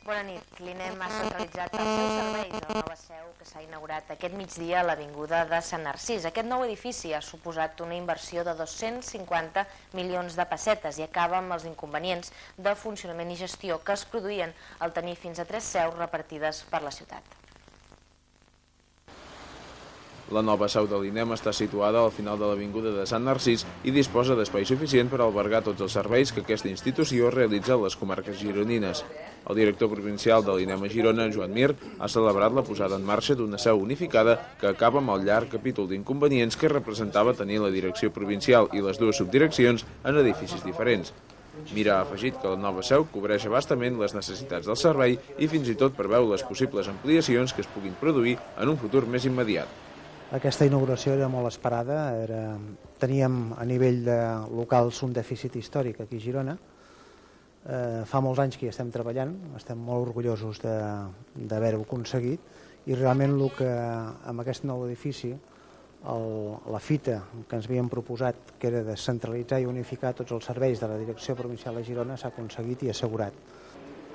Bona nit. L'INEM ha centralitzat els seus serveis a la nova seu que s'ha inaugurat aquest migdia a l'Avinguda de Sant Narcís. Aquest nou edifici ha suposat una inversió de 250 milions de pessetes i acaba amb els inconvenients de funcionament i gestió que es produïen al tenir fins a 3 seus repartides per la ciutat. La nova seu de l'INEM està situada al final de l'Avinguda de Sant Narcís i disposa d'espai suficient per albergar tots els serveis que aquesta institució realitza a les comarques gironines. El director provincial de l'INEM a Girona, Joan Mir, ha celebrat la posada en marxa d'una seu unificada que acaba amb el llarg capítol d'inconvenients que representava tenir la direcció provincial i les dues subdireccions en edificis diferents. Mir ha afegit que la nova seu cobreix abastament les necessitats del servei i fins i tot preveu les possibles ampliacions que es puguin produir en un futur més immediat. Aquesta inauguració era molt esperada, teníem a nivell de locals un dèficit històric aquí a Girona. Fa molts anys que hi estem treballant, estem molt orgullosos d'haver-ho aconseguit i realment el que amb aquest nou edifici, la fita que ens havíem proposat, que era de centralitzar i unificar tots els serveis de la Direcció Provincial de Girona, s'ha aconseguit i assegurat.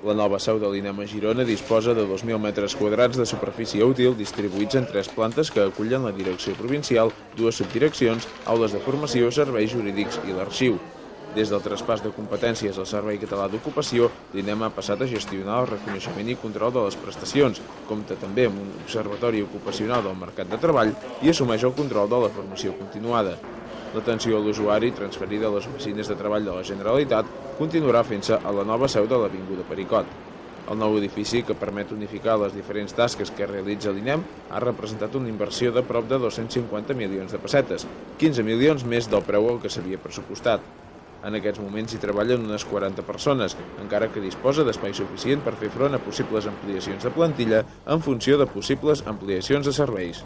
La nova seu de l'INEM a Girona disposa de 2.000 metres quadrats de superfície útil distribuïts en 3 plantes que acullen la direcció provincial, 2 subdireccions, aules de formació, serveis jurídics i l'arxiu. Des del traspàs de competències al Servei Català d'Ocupació, l'INEM ha passat a gestionar el reconeixement i control de les prestacions, compta també amb un observatori ocupacional del mercat de treball i assumeix el control de la formació continuada. L'atenció a l'usuari, transferida a les oficines de treball de la Generalitat, continuarà fent-se a la nova seu de l'Avinguda Pericot. El nou edifici, que permet unificar les diferents tasques que realitza l'INEM, ha representat una inversió de prop de 250 milions de pessetes, 15 milions més del preu al que s'havia pressupostat. En aquests moments hi treballen unes 40 persones, encara que disposa d'espai suficient per fer front a possibles ampliacions de plantilla en funció de possibles ampliacions de serveis.